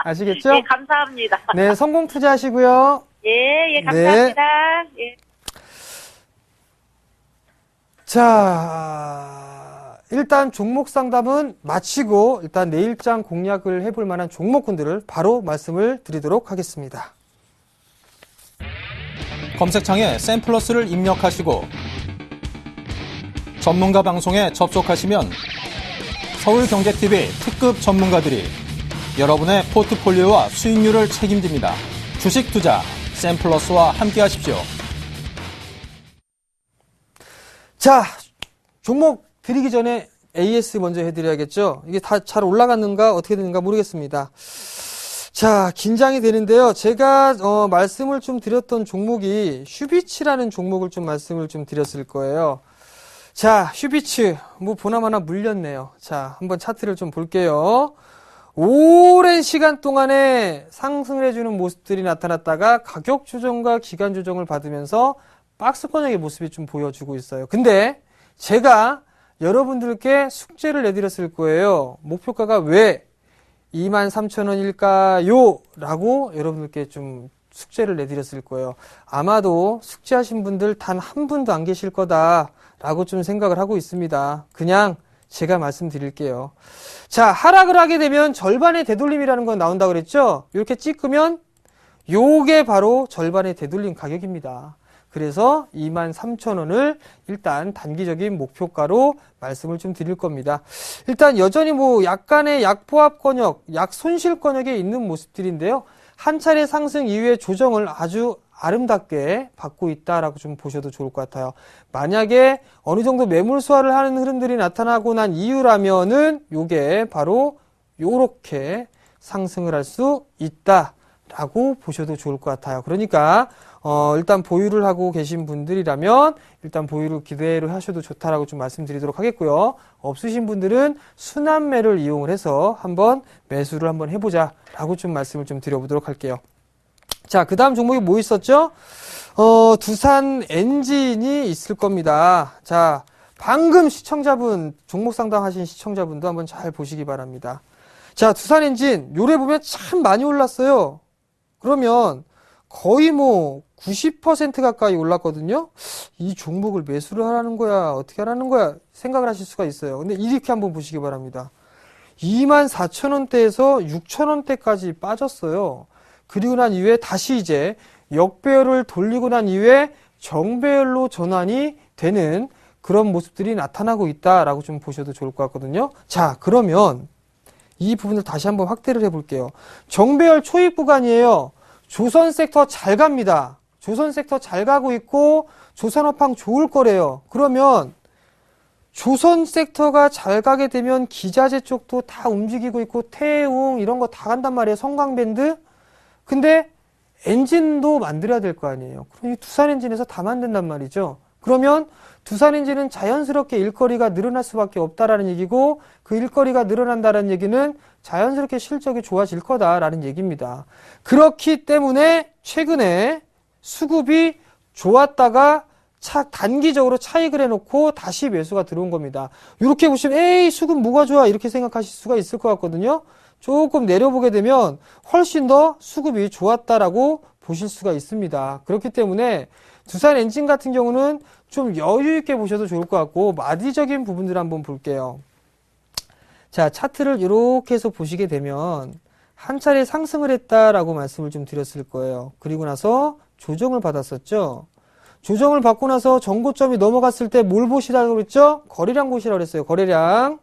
아시겠죠? 예, 감사합니다. 네, 성공 투자하시고요. 예, 감사합니다. 예. 자, 일단 종목 상담은 마치고 일단 내일장 공략을 해볼 만한 종목군들을 바로 말씀을 드리도록 하겠습니다. 검색창에 샘플러스를 입력하시고 전문가 방송에 접속하시면 서울경제TV 특급 전문가들이 여러분의 포트폴리오와 수익률을 책임집니다. 주식 투자 샘플러스와 함께 하십시오. 자, 종목 드리기 전에 AS 먼저 해드려야겠죠. 이게 다 잘 올라갔는가 어떻게 되는가 모르겠습니다. 자, 긴장이 되는데요. 제가 말씀을 좀 드렸던 종목이 슈비츠라는 종목을 좀 말씀을 좀 드렸을 거예요. 자, 슈비츠 뭐 보나마나 물렸네요. 자, 한번 차트를 좀 볼게요. 오랜 시간 동안에 상승을 해주는 모습들이 나타났다가 가격 조정과 기간 조정을 받으면서 박스권역의 모습이 좀 보여주고 있어요. 근데 제가 여러분들께 숙제를 내드렸을 거예요. 목표가가 왜 23,000원일까요? 라고 여러분들께 좀 숙제를 내드렸을 거예요. 아마도 숙제하신 분들 단 한 분도 안 계실 거다라고 좀 생각을 하고 있습니다. 그냥 제가 말씀드릴게요. 자, 하락을 하게 되면 절반의 되돌림이라는 건 나온다고 그랬죠? 이렇게 찍으면 요게 바로 절반의 되돌림 가격입니다. 그래서 23,000원을 일단 단기적인 목표가로 말씀을 좀 드릴 겁니다. 일단 여전히 뭐 약간의 약포합 권역, 약 손실 권역에 있는 모습들인데요. 한 차례 상승 이후에 조정을 아주 아름답게 받고 있다라고 좀 보셔도 좋을 것 같아요. 만약에 어느 정도 매물 소화를 하는 흐름들이 나타나고 난 이유라면은 요게 바로 요렇게 상승을 할 수 있다라고 보셔도 좋을 것 같아요. 그러니까 일단 보유를 하고 계신 분들이라면 일단 보유를 기대로 하셔도 좋다라고 좀 말씀드리도록 하겠고요. 없으신 분들은 순환매를 이용을 해서 한번 매수를 한번 해보자라고 좀 말씀을 좀 드려보도록 할게요. 자, 그 다음 종목이 뭐 있었죠? 두산 엔진이 있을 겁니다. 자, 방금 시청자분, 종목 상담하신 시청자분도 한번 잘 보시기 바랍니다. 자, 두산 엔진, 요래 보면 참 많이 올랐어요. 그러면 거의 뭐 90% 가까이 올랐거든요. 이 종목을 매수를 하라는 거야, 어떻게 하라는 거야 생각을 하실 수가 있어요. 근데 이렇게 한번 보시기 바랍니다. 24,000원대에서 6,000원대까지 빠졌어요. 그리고 난 이후에 다시 이제 역배열을 돌리고 난 이후에 정배열로 전환이 되는 그런 모습들이 나타나고 있다라고 좀 보셔도 좋을 것 같거든요. 자, 그러면 이 부분을 다시 한번 확대를 해볼게요. 정배열 초입 구간이에요. 조선 섹터 잘 갑니다. 조선 섹터 잘 가고 있고 조선업황 좋을 거래요. 그러면 조선 섹터가 잘 가게 되면 기자재 쪽도 다 움직이고 있고 태웅 이런 거 다 간단 말이에요. 성광밴드. 근데 엔진도 만들어야 될 거 아니에요. 그럼 이 두산 엔진에서 다 만든단 말이죠. 그러면 두산 엔진은 자연스럽게 일거리가 늘어날 수밖에 없다라는 얘기고 그 일거리가 늘어난다는 얘기는 자연스럽게 실적이 좋아질 거다라는 얘기입니다. 그렇기 때문에 최근에 수급이 좋았다가 단기적으로 차익을 해놓고 다시 매수가 들어온 겁니다. 이렇게 보시면 에이 수급 뭐가 좋아 이렇게 생각하실 수가 있을 것 같거든요. 조금 내려보게 되면 훨씬 더 수급이 좋았다라고 보실 수가 있습니다. 그렇기 때문에 두산 엔진 같은 경우는 좀 여유 있게 보셔도 좋을 것 같고 마디적인 부분들을 한번 볼게요. 자, 차트를 이렇게 해서 보시게 되면 한 차례 상승을 했다라고 말씀을 좀 드렸을 거예요. 그리고 나서 조정을 받았었죠. 조정을 받고 나서 전고점이 넘어갔을 때 뭘 보시라고 그랬죠? 거래량 보시라고 그랬어요. 거래량.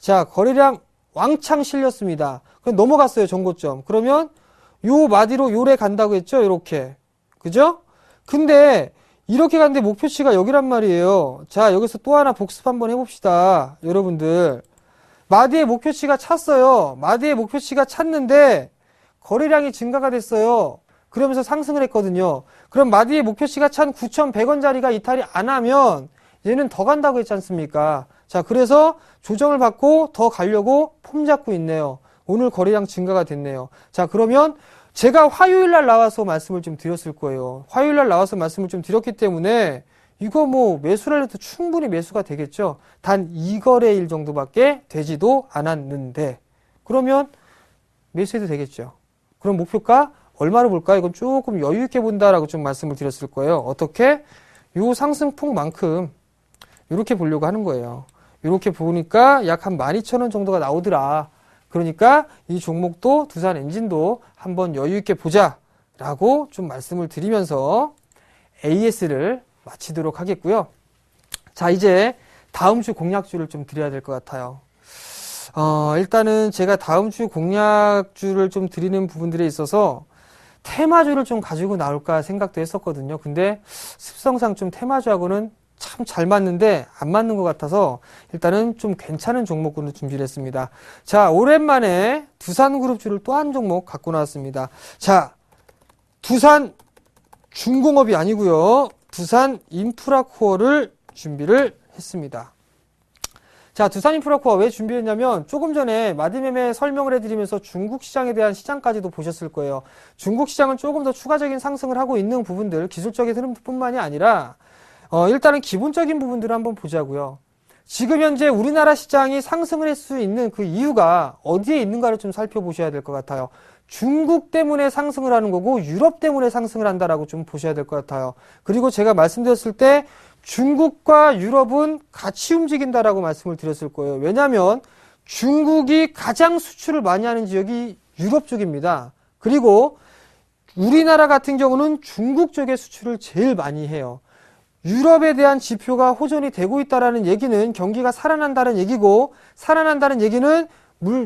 자, 거래량 왕창 실렸습니다. 그럼 넘어갔어요, 전고점. 그러면 요 마디로 요래 간다고 했죠, 요렇게. 그죠? 근데 이렇게 갔는데 목표치가 여기란 말이에요. 자, 여기서 또 하나 복습 한번 해봅시다. 여러분들. 마디의 목표치가 찼어요. 마디의 목표치가 찼는데 거래량이 증가가 됐어요. 그러면서 상승을 했거든요. 그럼 마디의 목표치가 찬 9,100원짜리가 이탈이 안 하면 얘는 더 간다고 했지 않습니까? 자, 그래서 조정을 받고 더 가려고 폼 잡고 있네요. 오늘 거래량 증가가 됐네요. 자, 그러면 제가 화요일 날 나와서 말씀을 좀 드렸을 거예요. 화요일 날 나와서 말씀을 좀 드렸기 때문에 이거 뭐 매수를 해도 충분히 매수가 되겠죠. 단 2거래일 정도밖에 되지도 않았는데 그러면 매수해도 되겠죠. 그럼 목표가 얼마로 볼까? 이건 조금 여유 있게 본다라고 좀 말씀을 드렸을 거예요. 어떻게? 요 상승폭만큼 이렇게 보려고 하는 거예요. 이렇게 보니까 약 한 12,000원 정도가 나오더라. 그러니까 이 종목도 두산 엔진도 한번 여유 있게 보자라고 좀 말씀을 드리면서 AS를 마치도록 하겠고요. 자, 이제 다음 주 공략주를 좀 드려야 될 것 같아요. 일단은 제가 다음 주 공략주를 좀 드리는 부분들에 있어서 테마주를 좀 가지고 나올까 생각도 했었거든요. 근데 습성상 좀 테마주하고는 참 잘 맞는데 안 맞는 것 같아서 일단은 좀 괜찮은 종목으로 준비를 했습니다. 자, 오랜만에 두산그룹주를 또 한 종목 갖고 나왔습니다. 자, 두산 중공업이 아니고요. 두산 인프라코어를 준비를 했습니다. 자, 두산 인프라코어 왜 준비했냐면 조금 전에 마디매매 설명을 해드리면서 중국 시장에 대한 시장까지도 보셨을 거예요. 중국 시장은 조금 더 추가적인 상승을 하고 있는 부분들, 기술적인 흐름뿐만이 아니라 일단은 기본적인 부분들을 한번 보자고요. 지금 현재 우리나라 시장이 상승을 할 수 있는 그 이유가 어디에 있는가를 좀 살펴보셔야 될 것 같아요. 중국 때문에 상승을 하는 거고 유럽 때문에 상승을 한다라고 좀 보셔야 될 것 같아요. 그리고 제가 말씀드렸을 때 중국과 유럽은 같이 움직인다라고 말씀을 드렸을 거예요. 왜냐하면 중국이 가장 수출을 많이 하는 지역이 유럽 쪽입니다. 그리고 우리나라 같은 경우는 중국 쪽에 수출을 제일 많이 해요. 유럽에 대한 지표가 호전이 되고 있다라는 얘기는 경기가 살아난다는 얘기고, 살아난다는 얘기는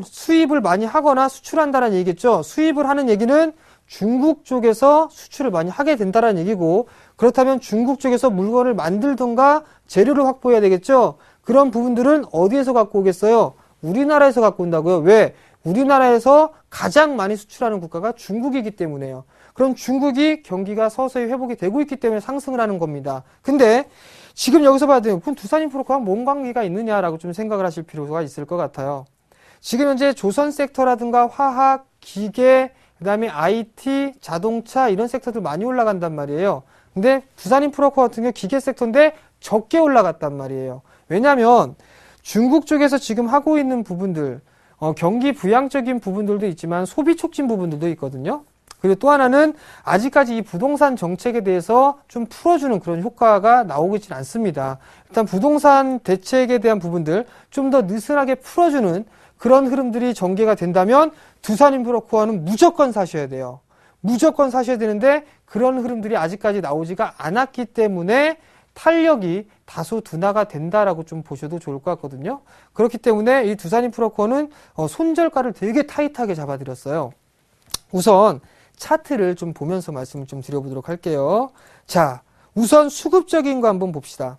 수입을 많이 하거나 수출한다는 얘기겠죠. 수입을 하는 얘기는 중국 쪽에서 수출을 많이 하게 된다는 얘기고, 그렇다면 중국 쪽에서 물건을 만들던가 재료를 확보해야 되겠죠. 그런 부분들은 어디에서 갖고 오겠어요? 우리나라에서 갖고 온다고요. 왜? 우리나라에서 가장 많이 수출하는 국가가 중국이기 때문에요. 그럼 중국이 경기가 서서히 회복이 되고 있기 때문에 상승을 하는 겁니다. 근데 지금 여기서 봐야 돼요. 그럼 두산인프라코어랑 뭔 관계가 있느냐라고 좀 생각을 하실 필요가 있을 것 같아요. 지금 현재 조선 섹터라든가 화학, 기계, 그 다음에 IT, 자동차 이런 섹터들 많이 올라간단 말이에요. 근데 두산인프라코어 같은 경우 기계 섹터인데 적게 올라갔단 말이에요. 왜냐하면 중국 쪽에서 지금 하고 있는 부분들, 경기 부양적인 부분들도 있지만 소비 촉진 부분들도 있거든요. 그리고 또 하나는 아직까지 이 부동산 정책에 대해서 좀 풀어주는 그런 효과가 나오진 않습니다. 일단 부동산 대책에 대한 부분들 좀 더 느슨하게 풀어주는 그런 흐름들이 전개가 된다면 두산인프라코어는 무조건 사셔야 돼요. 무조건 사셔야 되는데 그런 흐름들이 아직까지 나오지가 않았기 때문에 탄력이 다소 둔화가 된다라고 좀 보셔도 좋을 것 같거든요. 그렇기 때문에 이 두산인프라코어는 손절가를 되게 타이트하게 잡아드렸어요. 우선 차트를 좀 보면서 말씀을 좀 드려보도록 할게요. 자, 우선 수급적인 거 한번 봅시다.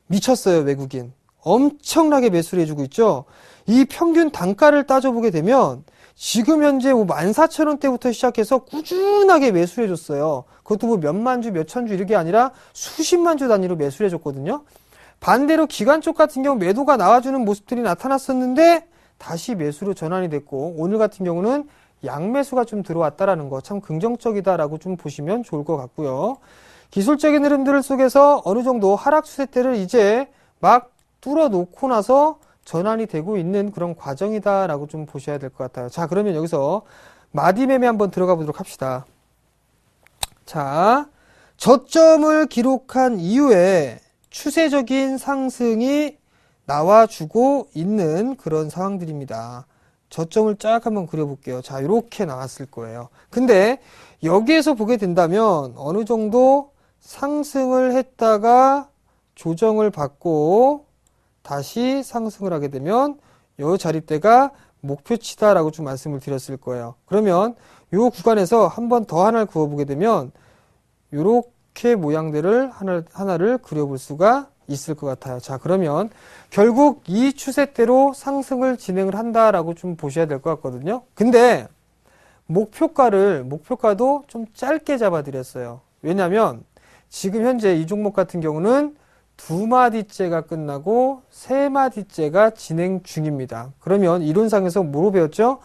미쳤어요, 외국인. 엄청나게 매수를 해주고 있죠. 이 평균 단가를 따져보게 되면 지금 현재 14,000원대부터 시작해서 꾸준하게 매수를 해줬어요. 그것도 뭐 몇만 주, 몇천 주 이렇게 아니라 수십만 주 단위로 매수를 해줬거든요. 반대로 기관 쪽 같은 경우 매도가 나와주는 모습들이 나타났었는데 다시 매수로 전환이 됐고, 오늘 같은 경우는 양매수가 좀 들어왔다라는 거 참 긍정적이다라고 좀 보시면 좋을 것 같고요. 기술적인 흐름들 속에서 어느 정도 하락 추세대를 이제 막 뚫어놓고 나서 전환이 되고 있는 그런 과정이다라고 좀 보셔야 될 것 같아요. 자, 그러면 여기서 마디매매 한번 들어가 보도록 합시다. 자, 저점을 기록한 이후에 추세적인 상승이 나와주고 있는 그런 상황들입니다. 저점을 쫙 한번 그려볼게요. 자, 이렇게 나왔을 거예요. 근데 여기에서 보게 된다면 어느 정도 상승을 했다가 조정을 받고 다시 상승을 하게 되면 이 자리대가 목표치다라고 좀 말씀을 드렸을 거예요. 그러면 이 구간에서 한 번 더 하나를 그어보게 되면 이렇게 모양들을 하나를 그려볼 수가 있을 것 같아요. 자, 그러면 결국 이 추세대로 상승을 진행을 한다라고 좀 보셔야 될 것 같거든요. 근데 목표가도 좀 짧게 잡아드렸어요. 왜냐하면 지금 현재 이 종목 같은 경우는 2마디째가 끝나고 3마디째가 진행 중입니다. 그러면 이론상에서 뭐로 배웠죠?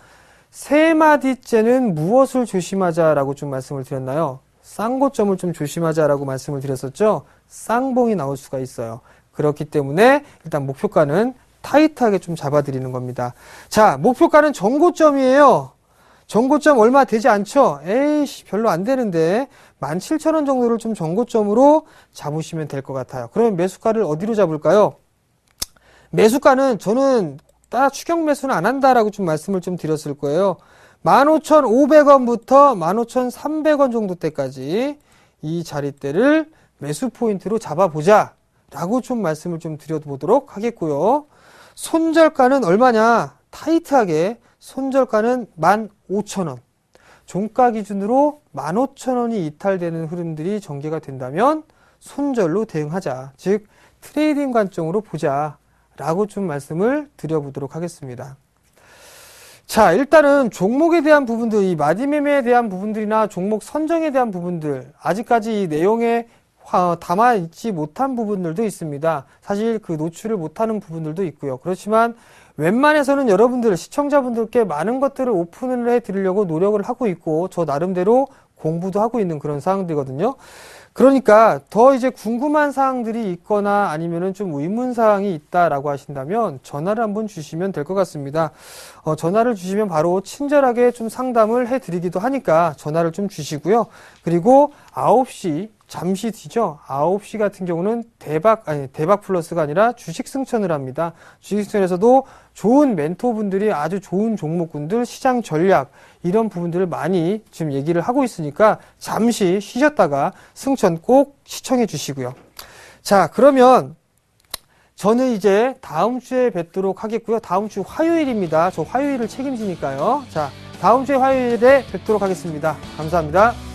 3마디째는 무엇을 조심하자라고 좀 말씀을 드렸나요? 쌍고점을 좀 조심하자라고 말씀을 드렸었죠. 쌍봉이 나올 수가 있어요. 그렇기 때문에 일단 목표가는 타이트하게 좀 잡아드리는 겁니다. 자, 목표가는 전고점이에요. 전고점 얼마 되지 않죠? 에이씨, 별로 안 되는데 17,000원 정도를 좀 전고점으로 잡으시면 될 것 같아요. 그러면 매수가를 어디로 잡을까요? 매수가는 저는 딱 추격 매수는 안 한다라고 좀 말씀을 좀 드렸을 거예요. 15,500원부터 15,300원 정도 때까지 이 자리대를 매수 포인트로 잡아보자 라고 좀 말씀을 좀 드려보도록 하겠고요. 손절가는 얼마냐? 타이트하게 손절가는 15,000원. 종가 기준으로 15,000원이 이탈되는 흐름들이 전개가 된다면 손절로 대응하자. 즉 트레이딩 관점으로 보자 라고 좀 말씀을 드려보도록 하겠습니다. 자, 일단은 종목에 대한 부분들, 이 마디매매에 대한 부분들이나 종목 선정에 대한 부분들, 아직까지 이 내용에 담아있지 못한 부분들도 있습니다. 사실 그 노출을 못하는 부분들도 있고요. 그렇지만 웬만해서는 여러분들, 시청자분들께 많은 것들을 오픈을 해드리려고 노력을 하고 있고, 저 나름대로 공부도 하고 있는 그런 상황들이거든요. 그러니까 더 이제 궁금한 사항들이 있거나 아니면은 좀 의문 사항이 있다라고 하신다면 전화를 한번 주시면 될 것 같습니다. 전화를 주시면 바로 친절하게 좀 상담을 해드리기도 하니까 전화를 좀 주시고요. 그리고 9시 잠시 뒤죠. 9시 같은 경우는 대박 플러스가 아니라 주식 승천을 합니다. 주식 승천에서도 좋은 멘토분들이 아주 좋은 종목군들, 시장 전략, 이런 부분들을 많이 지금 얘기를 하고 있으니까 잠시 쉬셨다가 승천 꼭 시청해 주시고요. 자, 그러면 저는 이제 다음 주에 뵙도록 하겠고요. 다음 주 화요일입니다. 저 화요일을 책임지니까요. 자, 다음 주에 화요일에 뵙도록 하겠습니다. 감사합니다.